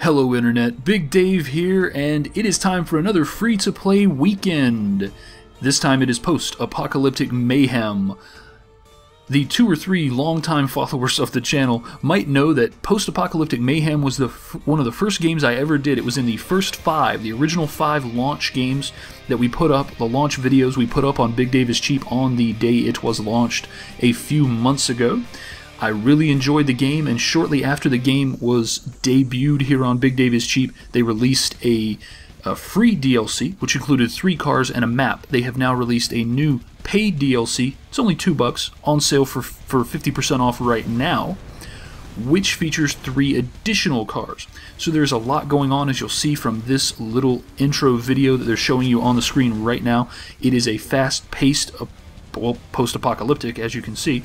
Hello Internet, Big Dave here, and it is time for another free-to-play weekend. This time it is Post Apocalyptic Mayhem. The 2 or 3 longtime followers of the channel might know that Post Apocalyptic Mayhem was one of the first games I ever did. It was in the first 5, the original 5 launch games that we put up, the launch videos we put up on Big Dave is Cheap on the day it was launched a few months ago. I really enjoyed the game, and shortly after the game was debuted here on Big Dave is Cheap, they released a free DLC, which included 3 cars and a map. They have now released a new paid DLC. It's only $2, on sale for 50% off right now, which features 3 additional cars. So there's a lot going on, as you'll see from this little intro video that they're showing you on the screen right now. It is a fast-paced, well, post-apocalyptic, as you can see.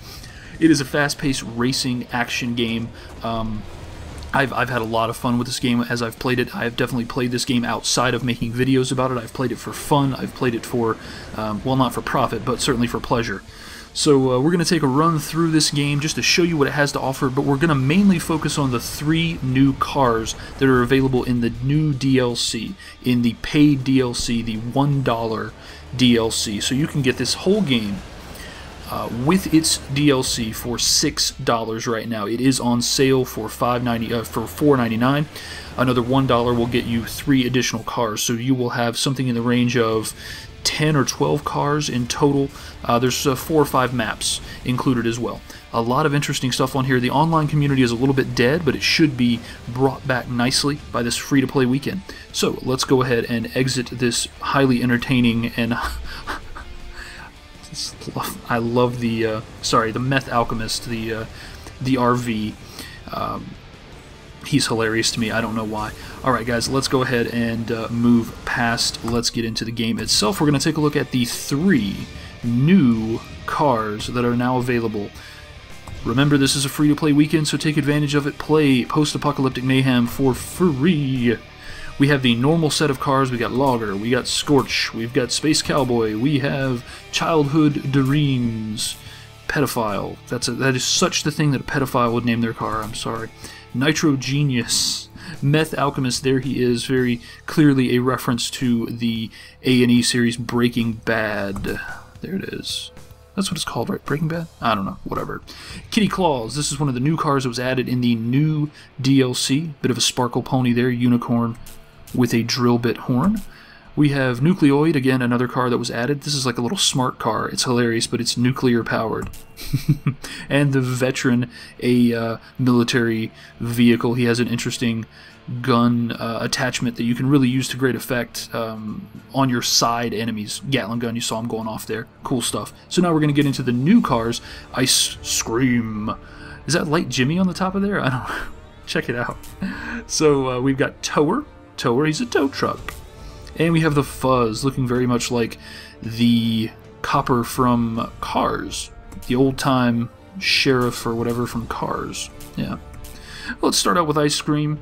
It is a fast-paced racing action game. I've had a lot of fun with this game as I've played it. I have definitely played this game outside of making videos about it. I've played it for fun. I've played it for, well, not for profit, but certainly for pleasure. So we're going to take a run through this game just to show you what it has to offer, but we're going to mainly focus on the 3 new cars that are available in the new DLC, in the paid DLC, the $1 DLC. So you can get this whole game with its DLC for $6 right now. It is on sale for $4.99. Another $1 will get you 3 additional cars, so you will have something in the range of 10 or 12 cars in total. There's 4 or 5 maps included as well. A lot of interesting stuff on here. The online community is a little bit dead, but it should be brought back nicely by this free-to-play weekend. So let's go ahead and exit this highly entertaining and I love the the Meth Alchemist, the RV. He's hilarious to me. I don't know why. Alright guys, let's go ahead and move past. Let's get into the game itself. We're going to take a look at the 3 new cars that are now available. Remember, this is a free-to-play weekend, so take advantage of it. Play Post-Apocalyptic Mayhem for free. We have the normal set of cars. We got Logger, we got Scorch, we've got Space Cowboy, we have Childhood Dreams, Pedophile. That is such the thing that a pedophile would name their car. I'm sorry. Nitro Genius, Meth Alchemist. There he is, very clearly a reference to the A&E series Breaking Bad. There it is. That's what it's called, right? Breaking Bad? I don't know. Whatever. Kitty Claus. This is one of the new cars that was added in the new DLC. Bit of a sparkle pony there. Unicorn with a drill bit horn. We have Nucleoid, again another car that was added. This is like a little smart car. It's hilarious, but it's nuclear powered. And the Veteran, a military vehicle. He has an interesting gun attachment that you can really use to great effect on your side enemies. Gatling gun, you saw him going off there. Cool stuff. So now we're going to get into the new cars. Ice Scream. Is that Light Jimmy on the top of there? I don't know. Check it out. So we've got Tower. He's a tow truck. And we have the Fuzz, looking very much like the copper from Cars. The old-time sheriff or whatever from Cars. Yeah. Let's start out with Ice Cream.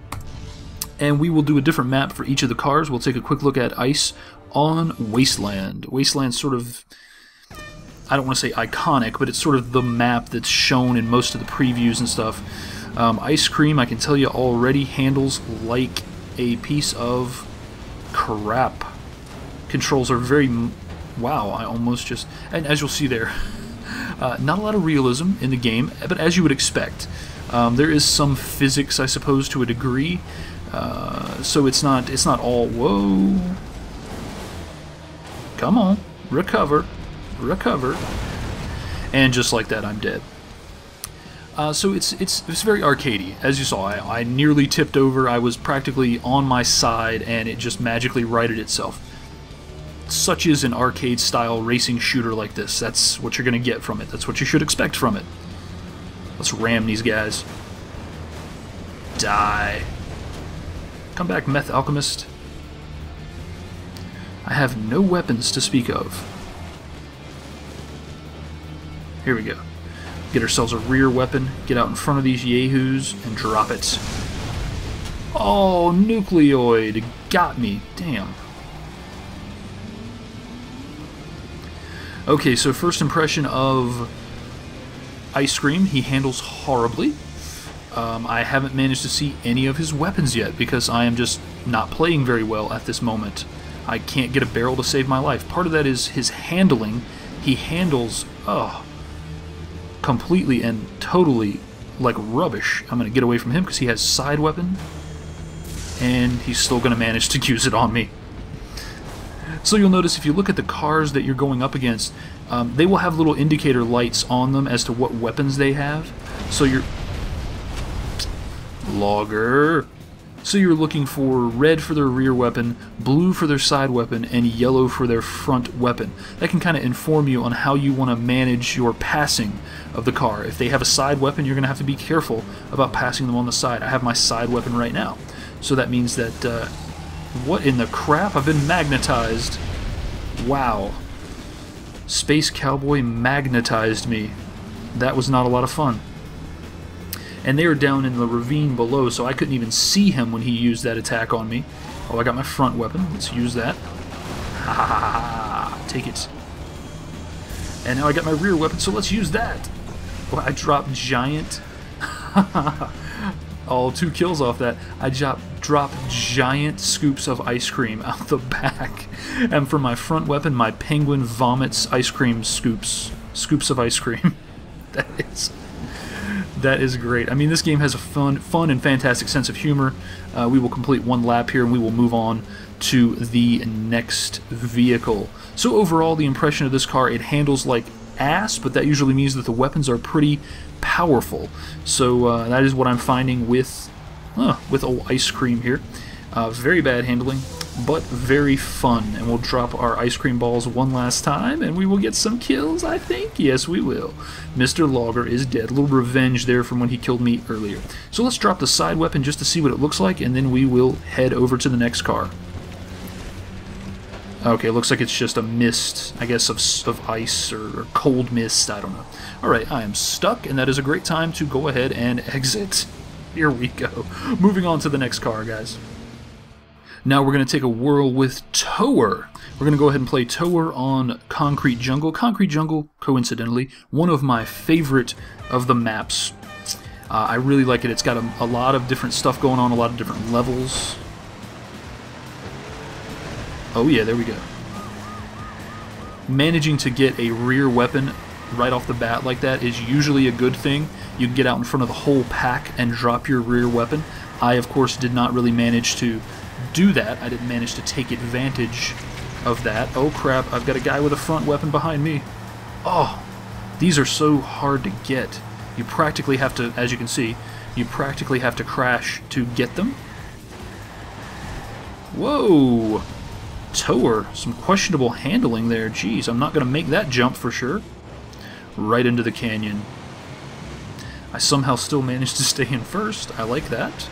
And we will do a different map for each of the cars. We'll take a quick look at Ice on Wasteland. Wasteland's sort of, I don't want to say iconic, but it's sort of the map that's shown in most of the previews and stuff. Ice Cream, I can tell you already, handles like a piece of crap. Controls are very... Wow, I almost just... And as you'll see there, not a lot of realism in the game, but as you would expect. There is some physics, I suppose, to a degree. So it's not all... Whoa. Come on. Recover. Recover. And just like that, I'm dead. So it's very arcadey, as you saw. I nearly tipped over. I was practically on my side, and it just magically righted itself. Such is an arcade-style racing shooter like this. That's what you're going to get from it. That's what you should expect from it. Let's ram these guys. Die. Come back, Meth Alchemist. I have no weapons to speak of. Here we go. Get ourselves a rear weapon, get out in front of these yahoos, and drop it. Oh, Nucleoid! Got me. Damn. Okay, so first impression of Ice Cream. He handles horribly. I haven't managed to see any of his weapons yet because I am just not playing very well at this moment. I can't get a barrel to save my life. Part of that is his handling. He handles completely and totally like rubbish. I'm going to get away from him because he has side weapon, and he's still going to manage to use it on me. So you'll notice if you look at the cars that you're going up against, they will have little indicator lights on them as to what weapons they have. So you're... Logger. So you're looking for red for their rear weapon, blue for their side weapon, and yellow for their front weapon. That can kind of inform you on how you want to manage your passing of the car. If they have a side weapon, you're going to have to be careful about passing them on the side. I have my side weapon right now. So that means that... what in the crap? I've been magnetized. Wow. Space Cowboy magnetized me. That was not a lot of fun. And they were down in the ravine below, so I couldn't even see him when he used that attack on me. Oh, I got my front weapon. Let's use that. Ha ha ha ha. Take it. And now I got my rear weapon, so let's use that. Oh, I dropped giant... Oh, 2 kills off that. I dropped giant scoops of ice cream out the back. And for my front weapon, my penguin vomits ice cream scoops. Scoops of ice cream. That is great. I mean, this game has a fun and fantastic sense of humor. We will complete 1 lap here, and we will move on to the next vehicle. So overall, the impression of this car, it handles like ass, but that usually means that the weapons are pretty powerful. So that is what I'm finding with old ice cream here. Very bad handling, but very fun. And we'll drop our ice cream balls one last time, and we will get some kills, I think. Yes, we will. Mr. Logger is dead. A little revenge there from when he killed me earlier. So let's drop the side weapon just to see what it looks like, and then we will head over to the next car. Okay, looks like it's just a mist, I guess, of ice or cold mist, I don't know. Alright, I am stuck, and that is a great time to go ahead and exit. Here we go. Moving on to the next car, guys. Now we're going to take a whirl with Tower. We're going to go ahead and play Tower on Concrete Jungle. Concrete Jungle, coincidentally, one of my favorite of the maps. I really like it. It's got a lot of different stuff going on, a lot of different levels. Oh yeah, there we go. Managing to get a rear weapon right off the bat like that is usually a good thing. You can get out in front of the whole pack and drop your rear weapon. I, of course, did not really manage to do that. I didn't manage to take advantage of that. Oh crap, I've got a guy with a front weapon behind me. Oh, these are so hard to get. You practically have to, as you can see, you practically have to crash to get them. Whoa! Tower, some questionable handling there. Jeez, I'm not going to make that jump for sure. Right into the canyon. I somehow still managed to stay in first. I like that.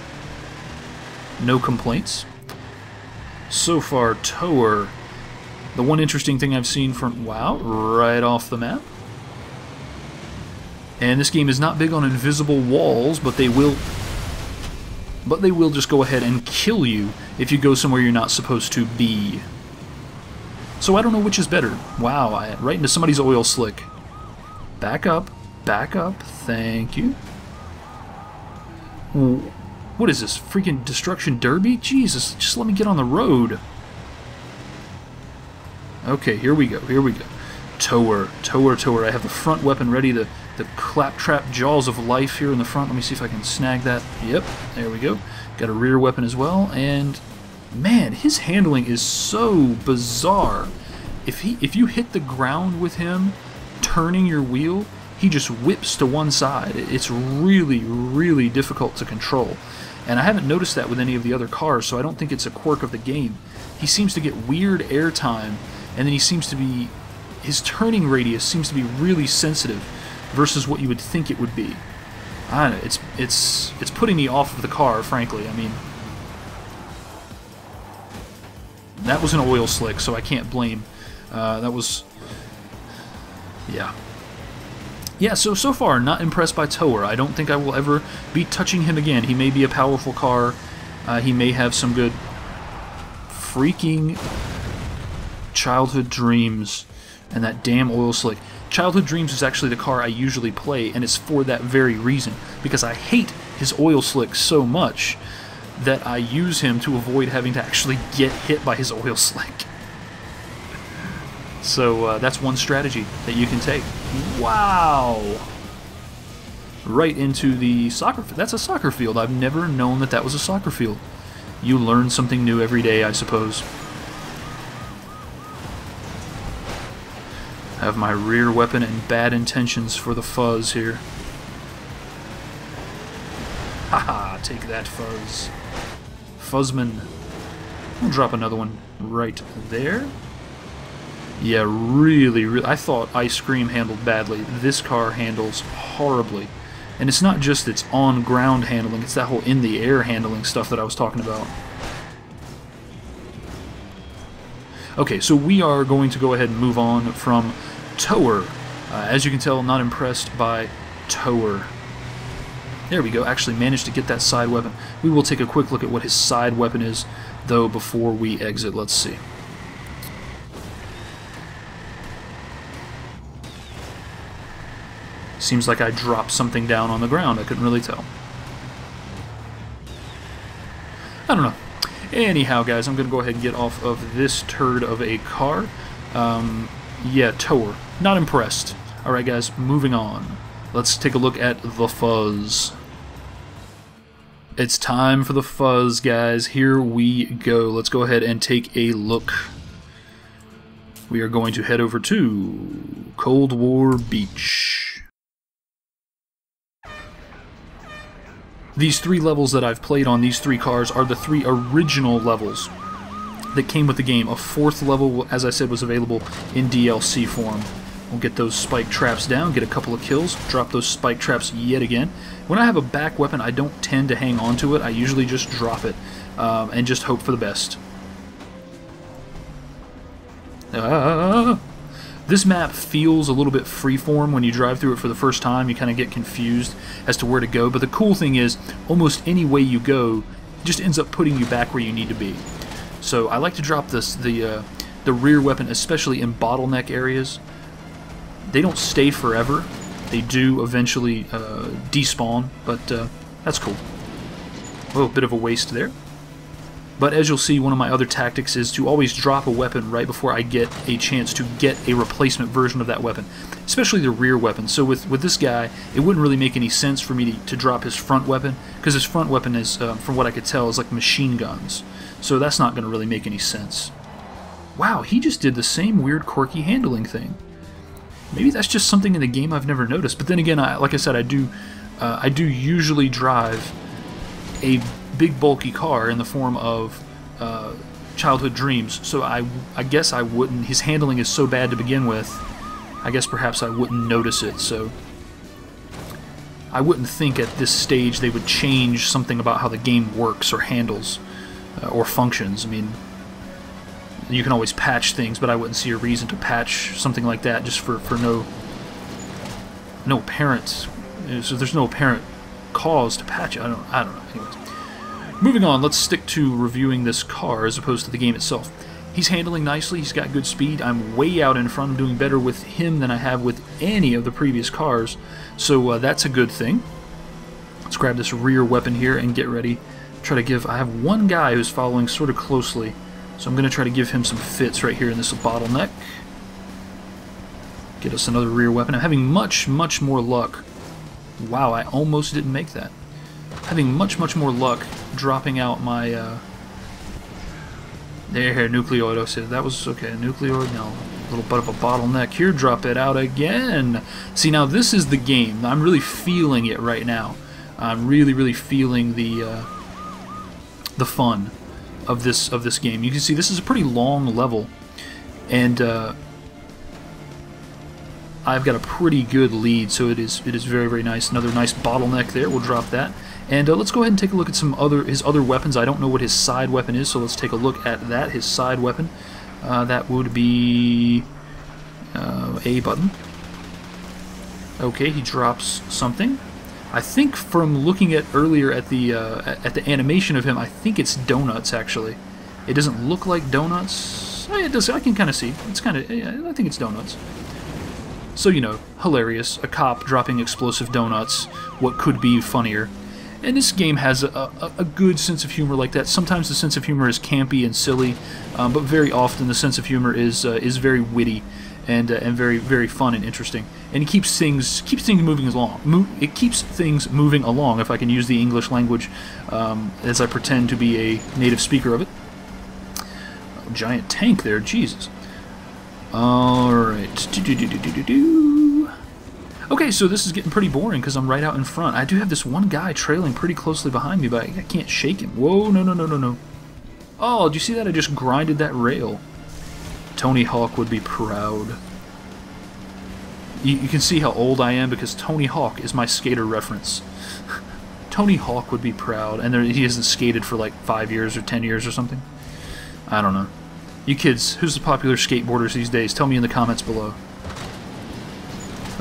No complaints. So far, Tower. The one interesting thing I've seen from... Wow, right off the map. And this game is not big on invisible walls, but they will... But they will just go ahead and kill you if you go somewhere you're not supposed to be. So I don't know which is better. Wow, right into somebody's oil slick. Back up, thank you. What is this, freaking Destruction Derby? Jesus, just let me get on the road. Okay, here we go. Tower. I have the front weapon ready, the claptrap jaws of life here in the front. Let me see if I can snag that. Yep, there we go. Got a rear weapon as well, and man, his handling is so bizarre. If you hit the ground with him turning your wheel, he just whips to one side. It's really, really difficult to control. And I haven't noticed that with any of the other cars, so I don't think it's a quirk of the game. He seems to get weird airtime, and then he seems to be... His turning radius seems to be really sensitive versus what you would think it would be. I don't know, it's putting me off of the car, frankly. I mean, that was an oil slick, so I can't blame. That was... Yeah, so far, not impressed by Tower. I don't think I will ever be touching him again. He may be a powerful car. He may have some good freaking Childhood Dreams and that damn oil slick. Childhood Dreams is actually the car I usually play, and it's for that very reason, because I hate his oil slick so much that I use him to avoid having to actually get hit by his oil slick. So that's one strategy that you can take. Wow! Right into the soccer field. That's a soccer field. I've never known that that was a soccer field. You learn something new every day, I suppose. I have my rear weapon and bad intentions for the fuzz here. Haha, take that, fuzz. Fuzzman. I'll drop another one right there. Yeah, really, I thought Ice Cream handled badly. This car handles horribly. And it's not just its on-ground handling, it's that whole in-the-air handling stuff that I was talking about. Okay, so we are going to go ahead and move on from Tower. As you can tell, not impressed by Tower. There we go, actually managed to get that side weapon. We will take a quick look at what his side weapon is, though, before we exit. Let's see. Seems like I dropped something down on the ground. I couldn't really tell. I don't know. Anyhow, guys, I'm going to go ahead and get off of this turd of a car. Yeah, Tower. Not impressed. Alright, guys, moving on. Let's take a look at the fuzz. It's time for the fuzz, guys. Here we go. Let's go ahead and take a look. We are going to head over to Cold War Beach. These 3 levels that I've played on these 3 cars are the 3 original levels that came with the game. A 4th level, as I said, was available in DLC form. We'll get those spike traps down, get a couple of kills, drop those spike traps yet again. When I have a back weapon, I don't tend to hang on to it. I usually just drop it and just hope for the best. This map feels a little bit freeform when you drive through it for the first time. You kind of get confused as to where to go. But the cool thing is, almost any way you go, it just ends up putting you back where you need to be. So I like to drop the rear weapon, especially in bottleneck areas. They don't stay forever. They do eventually despawn, but that's cool. Oh, a bit of a waste there. But as you'll see, one of my other tactics is to always drop a weapon right before I get a chance to get a replacement version of that weapon, especially the rear weapon. So with this guy, it wouldn't really make any sense for me to drop his front weapon, because his front weapon is, from what I could tell, is like machine guns. So that's not going to really make any sense. Wow, he just did the same weird, quirky handling thing. Maybe that's just something in the game I've never noticed. But then again, like I said, I do usually drive a big bulky car in the form of childhood dreams, so I guess I wouldn't. His handling is so bad to begin with, I guess perhaps I wouldn't notice it. So I wouldn't think at this stage they would change something about how the game works or handles or functions. I mean, you can always patch things, but I wouldn't see a reason to patch something like that just for no apparent. So there's no apparent cause to patch it. I don't know. Anyways. Moving on, let's stick to reviewing this car as opposed to the game itself. He's handling nicely, he's got good speed. I'm way out in front, I'm doing better with him than I have with any of the previous cars, so that's a good thing. Let's grab this rear weapon here and get ready. Try to give, I have one guy who's following sort of closely, so I'm going to try to give him some fits right here in this bottleneck. Get us another rear weapon. I'm having much more luck. Wow, I almost didn't make that. Having much more luck dropping out my there, nucleoid. I said that was okay. Nucleoid, no, a little bit of a bottleneck here. Drop it out again. See, now this is the game. I'm really feeling it right now. I'm really feeling the fun of this game. You can see this is a pretty long level, and I've got a pretty good lead, so it is very nice. Another nice bottleneck there. We'll drop that. And let's go ahead and take a look at his other weapons. I don't know what his side weapon is, so let's take a look at that. His side weapon, that would be A button. Okay, he drops something. I think from looking at earlier at the animation of him, I think it's donuts. Actually, it doesn't look like donuts. It does. I can kind of see. It's kind of. I think it's donuts. So, you know, hilarious. A cop dropping explosive donuts. What could be funnier? And this game has a good sense of humor like that. Sometimes the sense of humor is campy and silly, but very often the sense of humor is very witty and very, very fun and interesting. And it keeps things moving along. It keeps things moving along, if I can use the English language, as I pretend to be a native speaker of it. Oh, giant tank there, Jesus. Alright. Okay, so this is getting pretty boring because I'm right out in front. I do have this one guy trailing pretty closely behind me, but I can't shake him. Whoa, no, no, no, no, no. Oh, did you see that? I just grinded that rail. Tony Hawk would be proud. You can see how old I am because Tony Hawk is my skater reference. Tony Hawk would be proud, and he hasn't skated for like 5 years or 10 years or something. I don't know. You kids, who's the popular skateboarders these days? Tell me in the comments below.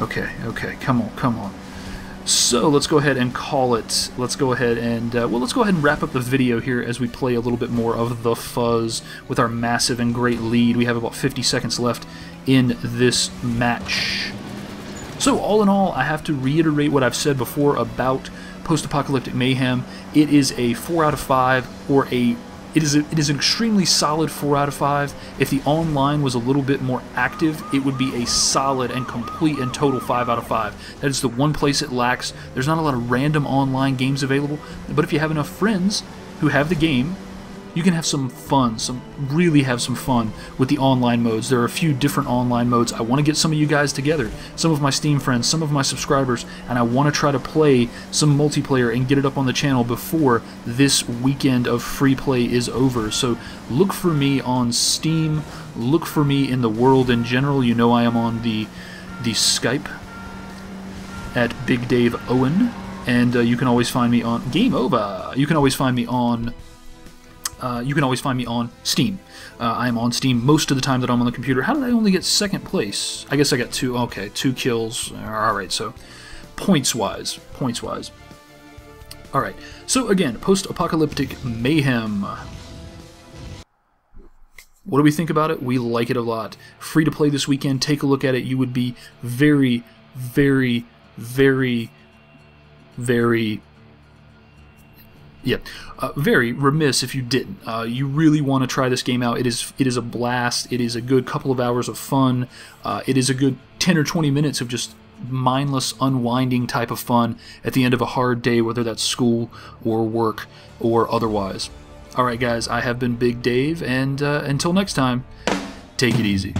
Okay, okay, come on, come on. So let's go ahead and call it. Let's go ahead and let's go ahead and wrap up the video here as we play a little bit more of the fuzz with our massive and great lead. We have about 50 seconds left in this match. So all in all, I have to reiterate what I've said before about Post Apocalyptic Mayhem. It is a 4 out of 5, or it is an extremely solid 4 out of 5. If the online was a little bit more active, it would be a solid and complete and total 5 out of 5. That is the one place it lacks. There's not a lot of random online games available, but if you have enough friends who have the game, you can have some fun, really have some fun with the online modes. There are a few different online modes. I want to get some of you guys together, some of my Steam friends, some of my subscribers, and I want to try to play some multiplayer and get it up on the channel before this weekend of free play is over. So look for me on Steam, look for me in the world in general. You know I am on the Skype at Big Dave Owen, and you can always find me on Game Over. You can always find me on Steam. I am on Steam most of the time that I'm on the computer. How did I only get second place? I guess I got 2. Okay, 2 kills. Alright, so points-wise. Alright, so again, Post-Apocalyptic Mayhem. What do we think about it? We like it a lot. Free to play this weekend. Take a look at it. You would be very, very, very, very... yeah, very remiss if you didn't. You really want to try this game out. It is a blast. It is a good couple of hours of fun. It is a good 10 or 20 minutes of just mindless, unwinding type of fun at the end of a hard day, whether that's school or work or otherwise. Alright guys, I have been Big Dave, and until next time, take it easy.